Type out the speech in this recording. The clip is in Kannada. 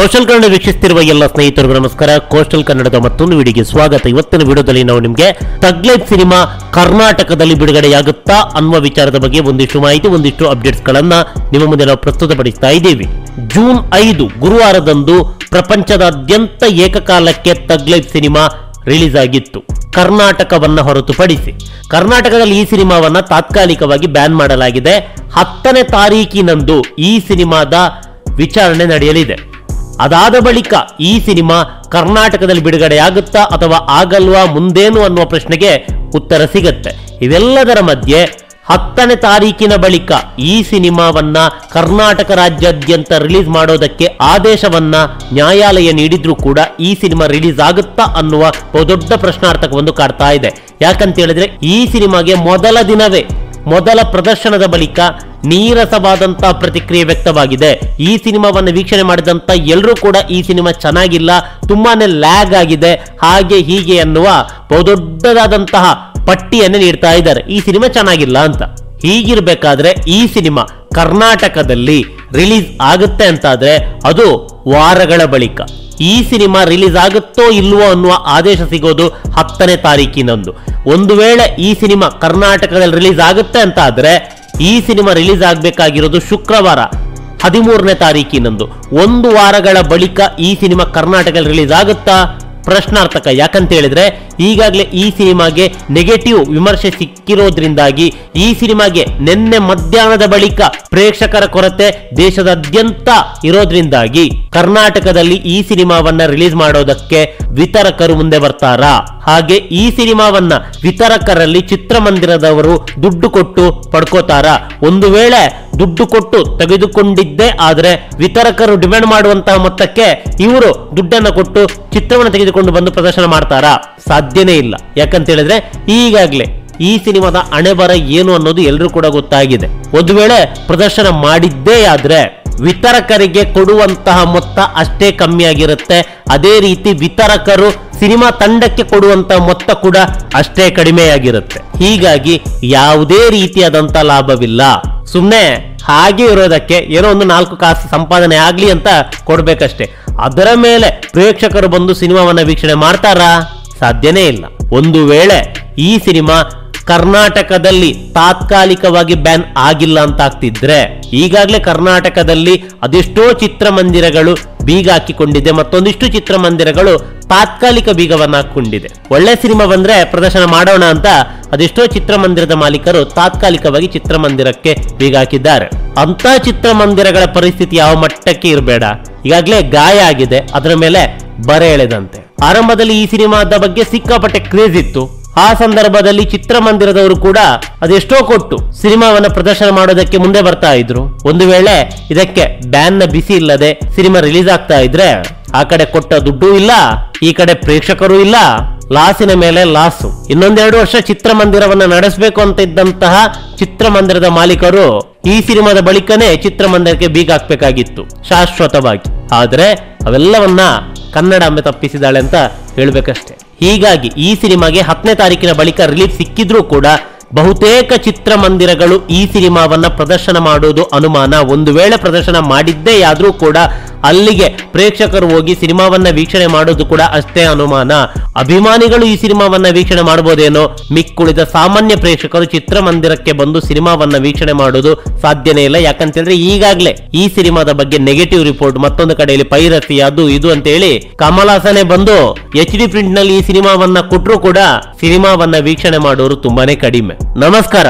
ಕೋಸ್ಟಲ್ ಕನ್ನಡ ವೀಕ್ಷಿಸುತ್ತಿರುವ ಎಲ್ಲ ಸ್ನೇಹಿತರಿಗೂ ನಮಸ್ಕಾರ. ಕೋಸ್ಟಲ್ ಕನ್ನಡದ ಮತ್ತೊಂದು ವಿಡಿಯೋಗೆ ಸ್ವಾಗತ. ಇವತ್ತಿನ ವಿಡಿಯೋದಲ್ಲಿ ನಾವು ನಿಮಗೆ ಥಗ್ ಲೈಫ್ ಸಿನಿಮಾ ಕರ್ನಾಟಕದಲ್ಲಿ ಬಿಡುಗಡೆಯಾಗುತ್ತಾ ಅನ್ನುವ ವಿಚಾರದ ಬಗ್ಗೆ ಒಂದಿಷ್ಟು ಮಾಹಿತಿ, ಒಂದಿಷ್ಟು ಅಪ್ಡೇಟ್ಸ್ ಗಳನ್ನ ನಿಮ್ಮ ಮುಂದೆ ನಾವು ಪ್ರಸ್ತುತಪಡಿಸ್ತಾ ಇದ್ದೀವಿ. ಜೂನ್ 5 ಗುರುವಾರದಂದು ಪ್ರಪಂಚದಾದ್ಯಂತ ಏಕಕಾಲಕ್ಕೆ ಥಗ್ ಲೈಫ್ ಸಿನಿಮಾ ರಿಲೀಸ್ ಆಗಿತ್ತು. ಕರ್ನಾಟಕವನ್ನ ಹೊರತುಪಡಿಸಿ ಕರ್ನಾಟಕದಲ್ಲಿ ಈ ಸಿನಿಮಾವನ್ನ ತಾತ್ಕಾಲಿಕವಾಗಿ ಬ್ಯಾನ್ ಮಾಡಲಾಗಿದೆ. 10ನೇ ತಾರೀಕಿನಂದು ಈ ಸಿನಿಮಾದ ವಿಚಾರಣೆ ನಡೆಯಲಿದೆ. ಅದಾದ ಬಳಿಕ ಈ ಸಿನಿಮಾ ಕರ್ನಾಟಕದಲ್ಲಿ ಬಿಡುಗಡೆಯಾಗುತ್ತಾ ಅಥವಾ ಆಗಲ್ವಾ ಮುಂದೇನು ಅನ್ನುವ ಪ್ರಶ್ನೆಗೆ ಉತ್ತರ ಸಿಗುತ್ತೆ. ಇವೆಲ್ಲದರ ಮಧ್ಯೆ 10ನೇ ತಾರೀಕಿನ ಬಳಿಕ ಈ ಸಿನಿಮಾವನ್ನ ಕರ್ನಾಟಕ ರಾಜ್ಯಾದ್ಯಂತ ರಿಲೀಸ್ ಮಾಡೋದಕ್ಕೆ ಆದೇಶವನ್ನ ನ್ಯಾಯಾಲಯ ನೀಡಿದ್ರೂ ಕೂಡ ಈ ಸಿನಿಮಾ ರಿಲೀಸ್ ಆಗುತ್ತಾ ಅನ್ನುವ ಬಹುದೊಡ್ಡ ಪ್ರಶ್ನಾರ್ಥಕವೊಂದು ಕಾಡ್ತಾ ಇದೆ. ಯಾಕಂತ ಹೇಳಿದ್ರೆ ಈ ಸಿನಿಮಾಗೆ ಮೊದಲ ದಿನವೇ ಮೊದಲ ಪ್ರದರ್ಶನದ ಬಳಿಕ ನೀರಸವಾದಂತಹ ಪ್ರತಿಕ್ರಿಯೆ ವ್ಯಕ್ತವಾಗಿದೆ. ಈ ಸಿನಿಮಾವನ್ನು ವೀಕ್ಷಣೆ ಮಾಡಿದಂತ ಎಲ್ಲರೂ ಕೂಡ ಈ ಸಿನಿಮಾ ಚೆನ್ನಾಗಿಲ್ಲ, ತುಂಬಾನೇ ಲ್ಯಾಗ್ ಆಗಿದೆ, ಹಾಗೆ ಹೀಗೆ ಅನ್ನುವ ಬಹುದೊಡ್ಡದಾದಂತಹ ಪಟ್ಟಿಯನ್ನು ನೀಡ್ತಾ ಇದ್ದಾರೆ ಈ ಸಿನಿಮಾ ಚೆನ್ನಾಗಿಲ್ಲ ಅಂತ. ಹೀಗಿರ್ಬೇಕಾದ್ರೆ ಈ ಸಿನಿಮಾ ಕರ್ನಾಟಕದಲ್ಲಿ ರಿಲೀಸ್ ಆಗುತ್ತೆ ಅಂತಾದ್ರೆ ಅದು ವಾರಗಳ ಬಳಿಕ. ಈ ಸಿನಿಮಾ ರಿಲೀಸ್ ಆಗುತ್ತೋ ಇಲ್ವೋ ಅನ್ನುವ ಆದೇಶ ಸಿಗೋದು 10ನೇ ತಾರೀಕಿನಂದು. ಒಂದು ವೇಳೆ ಈ ಸಿನಿಮಾ ಕರ್ನಾಟಕದಲ್ಲಿ ರಿಲೀಸ್ ಆಗುತ್ತೆ ಅಂತ ಆದ್ರೆ ಈ ಸಿನಿಮಾ ರಿಲೀಸ್ ಆಗಬೇಕಾಗಿರೋದು ಶುಕ್ರವಾರ 13ನೇ ತಾರೀಕಿನಂದು. ಒಂದು ವಾರಗಳ ಬಳಿಕ ಈ ಸಿನಿಮಾ ಕರ್ನಾಟಕದಲ್ಲಿ ರಿಲೀಸ್ ಆಗುತ್ತಾ? ಪ್ರಶ್ನಾರ್ಥಕ. ಯಾಕಂತ ಹೇಳಿದ್ರೆ ಈಗಾಗಲೇ ಈ ಸಿನಿಮಾಗೆ ನೆಗೆಟಿವ್ ವಿಮರ್ಶೆ ಸಿಕ್ಕಿರೋದ್ರಿಂದಾಗಿ ಈ ಸಿನಿಮಾಗೆ ನಿನ್ನೆ ಮಧ್ಯಾಹ್ನದ ಬಳಿಕ ಪ್ರೇಕ್ಷಕರ ಕೊರತೆ ದೇಶದಾದ್ಯಂತ ಇರೋದ್ರಿಂದಾಗಿ ಕರ್ನಾಟಕದಲ್ಲಿ ಈ ಸಿನಿಮಾವನ್ನ ರಿಲೀಸ್ ಮಾಡೋದಕ್ಕೆ ವಿತರಕರು ಮುಂದೆ ಬರ್ತಾರಾ? ಹಾಗೆ ಈ ಸಿನಿಮಾವನ್ನ ವಿತರಕರಲ್ಲಿ ಚಿತ್ರಮಂದಿರದವರು ದುಡ್ಡು ಕೊಟ್ಟು ಪಡ್ಕೋತಾರ? ಒಂದು ವೇಳೆ ದುಡ್ಡು ಕೊಟ್ಟು ತೆಗೆದುಕೊಂಡಿದ್ದೇ ಆದ್ರೆ ವಿತರಕರು ಡಿಮ್ಯಾಂಡ್ ಮಾಡುವಂತಹ ಮೊತ್ತಕ್ಕೆ ಇವರು ದುಡ್ಡನ್ನು ಕೊಟ್ಟು ಚಿತ್ರವನ್ನು ತೆಗೆದುಕೊಂಡು ಬಂದು ಪ್ರದರ್ಶನ ಮಾಡ್ತಾರಾ? ಸಾಧ್ಯನೇ ಇಲ್ಲ. ಯಾಕಂತ ಹೇಳಿದ್ರೆ ಈಗಾಗಲೇ ಈ ಸಿನಿಮಾದ ಹಣೆಬರ ಏನು ಅನ್ನೋದು ಎಲ್ಲರೂ ಕೂಡ ಗೊತ್ತಾಗಿದೆ. ಒಂದು ವೇಳೆ ಪ್ರದರ್ಶನ ಮಾಡಿದ್ದೇ ಆದ್ರೆ ವಿತರಕರಿಗೆ ಕೊಡುವಂತಹ ಮೊತ್ತ ಅಷ್ಟೇ ಕಮ್ಮಿ ಆಗಿರುತ್ತೆ. ಅದೇ ರೀತಿ ವಿತರಕರು ಸಿನಿಮಾ ತಂಡಕ್ಕೆ ಕೊಡುವಂತಹ ಮೊತ್ತ ಕೂಡ ಅಷ್ಟೇ ಕಡಿಮೆಯಾಗಿರುತ್ತೆ. ಹೀಗಾಗಿ ಯಾವುದೇ ರೀತಿಯಾದಂತಹ ಲಾಭವಿಲ್ಲ. ಸುಮ್ಮನೆ ಹಾಗೆ ಇರೋದಕ್ಕೆ ಏನೋ ಒಂದು 4 ಕಾಸು ಸಂಪಾದನೆ ಆಗ್ಲಿ ಅಂತ ಕೊಡ್ಬೇಕಷ್ಟೇ. ಅದರ ಮೇಲೆ ಪ್ರೇಕ್ಷಕರು ಬಂದು ಸಿನಿಮಾವನ್ನ ವೀಕ್ಷಣೆ ಮಾಡ್ತಾರಾ? ಸಾಧ್ಯನೇ ಇಲ್ಲ. ಒಂದು ವೇಳೆ ಈ ಸಿನಿಮಾ ಕರ್ನಾಟಕದಲ್ಲಿ ತಾತ್ಕಾಲಿಕವಾಗಿ ಬ್ಯಾನ್ ಆಗಿಲ್ಲ ಅಂತ ಆಗ್ತಿದ್ರೆ ಈಗಾಗಲೇ ಕರ್ನಾಟಕದಲ್ಲಿ ಅದೆಷ್ಟೋ ಚಿತ್ರಮಂದಿರಗಳು ಬೀಗ ಹಾಕಿಕೊಂಡಿದೆ, ಮತ್ತೊಂದಿಷ್ಟು ಚಿತ್ರಮಂದಿರಗಳು ತಾತ್ಕಾಲಿಕ ಬೀಗವನ್ನ ಹಾಕೊಂಡಿದೆ. ಒಳ್ಳೆ ಸಿನಿಮಾ ಬಂದ್ರೆ ಪ್ರದರ್ಶನ ಮಾಡೋಣ ಅಂತ ಅದೆಷ್ಟೋ ಚಿತ್ರಮಂದಿರದ ಮಾಲೀಕರು ತಾತ್ಕಾಲಿಕವಾಗಿ ಚಿತ್ರಮಂದಿರಕ್ಕೆ ಬೀಗ ಹಾಕಿದ್ದಾರೆ. ಅಂತ ಚಿತ್ರಮಂದಿರಗಳ ಪರಿಸ್ಥಿತಿ ಯಾವ ಮಟ್ಟಕ್ಕೆ ಇರಬೇಡ. ಈಗಾಗಲೇ ಗಾಯ ಆಗಿದೆ, ಅದರ ಮೇಲೆ ಬರೆ ಎಳೆದಂತೆ. ಆರಂಭದಲ್ಲಿ ಈ ಸಿನಿಮಾದ ಬಗ್ಗೆ ಸಿಕ್ಕಾಪಟ್ಟೆ ಕ್ರೇಜ್ ಇತ್ತು. ಆ ಸಂದರ್ಭದಲ್ಲಿ ಚಿತ್ರಮಂದಿರದವರು ಕೂಡ ಅದೆಷ್ಟೋ ಕೊಟ್ಟು ಸಿನಿಮಾವನ್ನ ಪ್ರದರ್ಶನ ಮಾಡೋದಕ್ಕೆ ಮುಂದೆ ಬರ್ತಾ ಇದ್ರು. ಒಂದು ವೇಳೆ ಇದಕ್ಕೆ ಬ್ಯಾನ್ ನ ಬಿಸಿ ಇಲ್ಲದೆ ಸಿನಿಮಾ ರಿಲೀಸ್ ಆಗ್ತಾ ಇದ್ರೆ ಆ ಕಡೆ ಕೊಟ್ಟ ದುಡ್ಡು ಇಲ್ಲ, ಈ ಕಡೆ ಪ್ರೇಕ್ಷಕರು ಇಲ್ಲ, ಲಾಸಿನ ಮೇಲೆ ಲಾಸು. ಇನ್ನೊಂದೆರಡು ವರ್ಷ ಚಿತ್ರಮಂದಿರವನ್ನ ನಡೆಸಬೇಕು ಅಂತ ಇದ್ದಂತಹ ಚಿತ್ರಮಂದಿರದ ಮಾಲೀಕರು ಈ ಸಿನಿಮಾದ ಬಳಿಕನೇ ಚಿತ್ರಮಂದಿರಕ್ಕೆ ಬೀಗ ಹಾಕ್ಬೇಕಾಗಿತ್ತು ಶಾಶ್ವತವಾಗಿ. ಆದ್ರೆ ಅವೆಲ್ಲವನ್ನ ಕನ್ನಡಾಂಬೆ ತಪ್ಪಿಸಿದಾಳೆ ಅಂತ ಹೇಳ್ಬೇಕಷ್ಟೇ. ಹೀಗಾಗಿ ಈ ಸಿನಿಮಾಗೆ 10ನೇ ತಾರೀಕಿನ ಬಳಿಕ ರಿಲೀಸ್ ಸಿಕ್ಕಿದ್ರೂ ಕೂಡ ಬಹುತೇಕ ಚಿತ್ರಮಂದಿರಗಳು ಈ ಸಿನಿಮಾವನ್ನ ಪ್ರದರ್ಶನ ಮಾಡುವುದು ಅನುಮಾನ. ಒಂದು ವೇಳೆ ಪ್ರದರ್ಶನ ಮಾಡಿದ್ದೇ ಆದ್ರೂ ಕೂಡ ಅಲ್ಲಿಗೆ ಪ್ರೇಕ್ಷಕರು ಹೋಗಿ ಸಿನಿಮಾವನ್ನ ವೀಕ್ಷಣೆ ಮಾಡೋದು ಕೂಡ ಅಷ್ಟೇ ಅನುಮಾನ. ಅಭಿಮಾನಿಗಳು ಈ ಸಿನಿಮಾವನ್ನ ವೀಕ್ಷಣೆ ಮಾಡಬಹುದೇನೋ, ಮಿಕ್ಕುಳಿದ ಸಾಮಾನ್ಯ ಪ್ರೇಕ್ಷಕರು ಚಿತ್ರಮಂದಿರಕ್ಕೆ ಬಂದು ಸಿನಿಮಾವನ್ನ ವೀಕ್ಷಣೆ ಮಾಡೋದು ಸಾಧ್ಯನೇ ಇಲ್ಲ. ಯಾಕಂತ ಹೇಳಿದ್ರೆ ಈಗಾಗಲೇ ಈ ಸಿನಿಮಾದ ಬಗ್ಗೆ ನೆಗೆಟಿವ್ ರಿಪೋರ್ಟ್, ಮತ್ತೊಂದು ಕಡೆಯಲ್ಲಿ ಪೈರಸಿ, ಅದು ಇದು ಅಂತ ಹೇಳಿ ಕಮಲ್ ಹಾಸನೇ ಬಂದು HD ಪ್ರಿಂಟ್ ನಲ್ಲಿ ಈ ಸಿನಿಮಾವನ್ನ ಕೊಟ್ಟರು ಕೂಡ ಸಿನಿಮಾವನ್ನ ವೀಕ್ಷಣೆ ಮಾಡೋರು ತುಂಬಾನೇ ಕಡಿಮೆ. ನಮಸ್ಕಾರ.